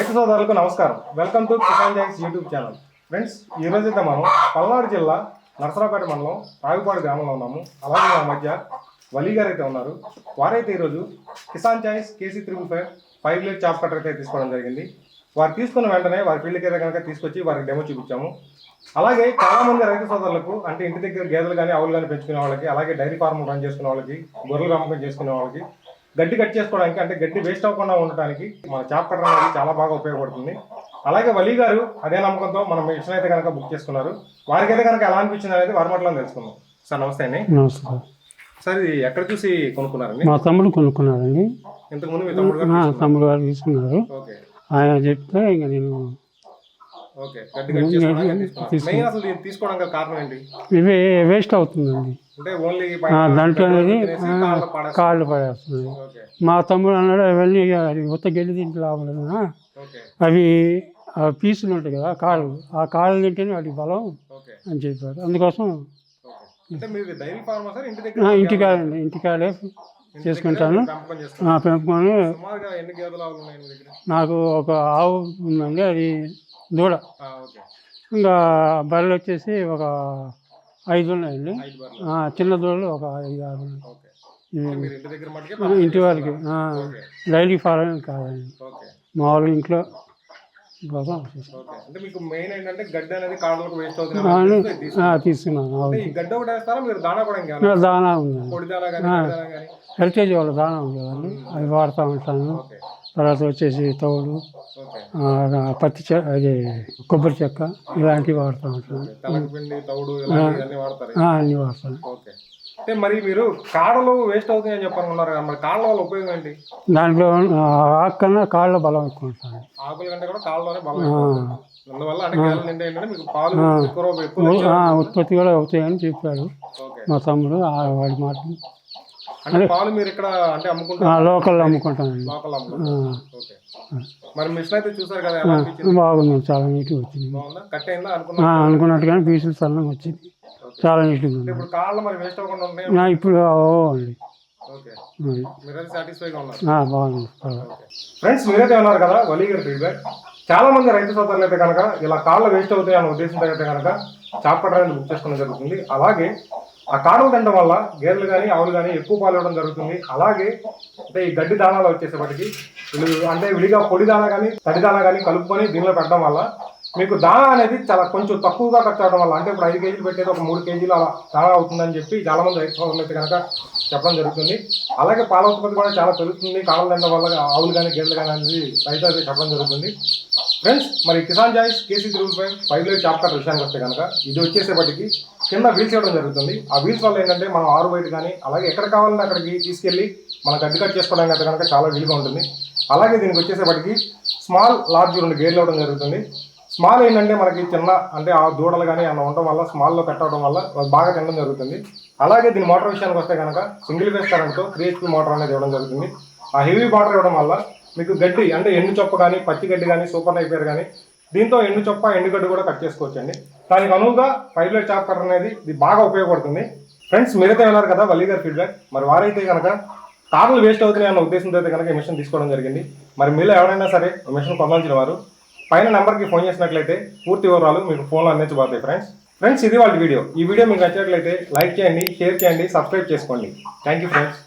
రైతు సోదరులకు నమస్కారం. వెల్కమ్ టు కిసాన్ జాయిస్ యూట్యూబ్ ఛానల్. ఫ్రెండ్స్, ఈరోజు అయితే మనం పల్నాడు జిల్లా నరసరావుపేట మండలం రావిపాడు గ్రామంలో ఉన్నాము. అలాగే మా మధ్య వలీ గారు అయితే ఉన్నారు. వారైతే ఈరోజు కిసాన్ జాయిస్ KC355 5 లేయర్ చాప్ కట్టర్ అయితే తీసుకోవడం జరిగింది. వారు తీసుకున్న వెంటనే వారి ఫీల్డ్కి అయితే కనుక తీసుకొచ్చి వారికి డెమో చూపించాము. అలాగే చాలామంది రైతు సోదరులకు అంటే ఇంటి దగ్గర గేదెలు కానీ ఆవులు కానీ పెంచుకునే వాళ్ళకి, అలాగే డైరీ ఫార్మ్ రన్ చేసుకునే వాళ్ళకి, గొర్రెలు పెంపకం చేసుకునే వాళ్ళకి గడ్డి కట్ చేసుకోవడానికి అంటే గడ్డి వేస్ట్ అవ్వకుండా ఉండటానికి మన చాప్ కట్టర్ అనేది చాలా బాగా ఉపయోగపడుతుంది. అలాగే వలీ గారు అదే నమ్మకంతో మన మిషన్ అయితే కనుక బుక్ చేసుకున్నారు. వారికి అయితే కనుక ఎలా అనిపించింది అనేది వారి మాటలో తెలుసుకుందాం. సార్ నమస్తే అండి. నమస్కారం సార్, ఇది ఎక్కడ చూసి కొనుక్కున్నారండి? మా తమ్ముడు కొనుక్కున్నారండి. ఇంతకుముందు మీ తమ్ముడు గారు తీసుకున్నారు. ఆయన చెప్తే ఇంకా నేను తీసుకోవడానికి కారణం ఏంటి? ఇవి వేస్ట్ అవుతుందండి, దాంట్లో అనేది కాళ్ళు పడేస్తుంది. మా తమ్ముడు అన్నాడు అవన్నీ ఉత్త గెలి తింటే లాభం కదా, అవి పీసులు ఉంటాయి కదా కాళ్ళు, ఆ కాళ్ళు తింటేనే వాటికి బలం అని చెప్పారు. అందుకోసం ఇంటికాడే చేసుకుంటాను. పెంపుకొని నాకు ఒక ఆవు ఉందండి, అది దూడ. ఇంకా బర్రెలు వచ్చేసి ఒక 5 ఉన్నాయండి. చిన్న దూడలు ఒక 5-6 ఉన్నాయి. ఇంటి వారికి డైలీ ఫార్మ్ కాదండి, మామూలుగా ఇంట్లో కోసం తీసుకున్నాను. దానా ఉందండి, హెరిటేజ్ వాళ్ళ దానా ఉంది కదండి, అవి వాడుతూ ఉంటాను. తర్వాత వచ్చేసి తౌడు, పత్తి అది కొబ్బరి చెక్క ఇలాంటివి వాడుతూ ఉంటాను. అన్నీ వాడతాను. మరి మీరు కాడలు వేస్ట్ అవుతాయని చెప్పనుకున్నారు కదా, మరి కాళ్ళ వల్ల ఉపయోగం ఏంటి? దాంట్లో ఆకు కన్నా కాళ్ళ బలం ఎక్కువ ఉంటుంది. ఆకుల కంటే కూడా కాళ్ళలోనే బలం, అందువల్ల మీకు పాలు ఉత్పత్తి కూడా అవుతాయని చెప్పాడు మా తమ్ముడు. వాడి మాట పాలు మీరు ఇక్కడ అంటే లోకల్లో అమ్ముకుంటానండి. మరి మిషన్ అయితే చూసారు కదా, బాగుంది, చాలా నీట్గా వచ్చింది. అనుకున్నట్టుగానే పీసులు సన్నంగా వచ్చింది, చాలా నీట్గా ఉంది. ఇప్పుడు అండి బాగుంది. ఫ్రెండ్స్, మీరైతే ఉన్నారు కదా వలీ గారి ఫీడ్బ్యాక్. చాలా మంది రైతు సోదరులు అయితే కనుక ఇలా కాళ్ళు వేస్ట్ అవుతాయి అనే ఉద్దేశంతో అయితే కనుక చాప్ కట్టర్ అనేది బుక్ చేసుకోవడం జరుగుతుంది. అలాగే ఆ కాడలు తినడం వల్ల గేదెలు కానీ ఆవులు కానీ ఎక్కువ పాలు ఇవ్వడం జరుగుతుంది. అలాగే అంటే ఈ గడ్డి దానాలు వచ్చేసేపటికి అంటే విడిగా పొడి దానా కానీ తడి దానా కానీ కలుపుకొని దీనిలో పెట్టడం వల్ల మీకు దానా అనేది చాలా కొంచెం తక్కువగా ఖర్చు అవడం వల్ల, అంటే ఇప్పుడు 5 కేజీలు పెట్టేది ఒక 3 కేజీలు అలా దానా అవుతుందని చెప్పి చాలా మంది రైతు సోదరులు అయితే కనుక చెప్పడం జరుగుతుంది. అలాగే పాల ఉత్పత్తి కూడా చాలా పెరుగుతుంది కాడలు తినడం వల్ల, ఆవులు కానీ గేదెలు కానీ అనేది రైతు అయితే చెప్పడం జరుగుతుంది. ఫ్రెండ్స్, మరి కిసాన్ జాయిస్ KC355 5 లేయర్ చాప్ కట్టర్ విషయానికి వస్తే కనుక ఇది వచ్చేసేపటికి కింద వీల్స్ ఇవ్వడం జరుగుతుంది. ఆ వీల్స్ వల్ల ఏంటంటే మనం ఆరు బయట కానీ అలాగే ఎక్కడ కావాలంటే అక్కడికి తీసుకెళ్ళి మనం గడ్డి కట్ చేసుకోవడానికి అయితే కనుక చాలా వీలుగా ఉంటుంది. అలాగే దీనికి వచ్చేసేపటికి స్మాల్ లార్జ్ 2 గేర్లు ఇవ్వడం జరుగుతుంది. స్మాల్ ఏంటంటే మనకి చిన్న అంటే ఆ దూడలు కానీ అన్న ఉండడం వల్ల స్మాల్లో కట్ అవడం వల్ల బాగా తినడం జరుగుతుంది. అలాగే దీని మోటార్ విషయానికి వస్తే కనుక సింగిల్ ఫేస్ కరెంట్తో 3 HP మోటార్ అనేది ఇవ్వడం జరుగుతుంది. ఆ హెవీ మోటార్ ఇవ్వడం వల్ల మీకు గడ్డి అంటే ఎండు చొప్ప కానీ పచ్చి గడ్డి కానీ సూపర్ నైపేర్ కానీ దీంతో ఎండు చొప్ప ఎండుగడ్డి కూడా కట్ చేసుకోవచ్చండి. దానికి అనువుగా 5 లేయర్ చాప్ కట్టర్ అనేది ఇది బాగా ఉపయోగపడుతుంది. ఫ్రెండ్స్, మీరైతే ఉన్నారు కదా వలీ గారి ఫీడ్బ్యాక్. మరి వారైతే కనుక కార్లు వేస్ట్ అవుతున్నాయి అన్న ఉద్దేశంతో అయితే కనుక ఈ మిషన్ తీసుకోవడం జరిగింది. మరి మీలో ఎవరైనా సరే ఈ మిషన్ కొనాల్సిన వారు పైన నెంబర్కి ఫోన్ చేసినట్లయితే పూర్తి వివరాలు మీకు ఫోన్లో అందించబోతాయి. ఫ్రెండ్స్, ఇది వాళ్ళ వీడియో. ఈ వీడియో మీకు నచ్చినట్లయితే లైక్ చేయండి, షేర్ చేయండి, సబ్స్క్రైబ్ చేసుకోండి. Thank you friends.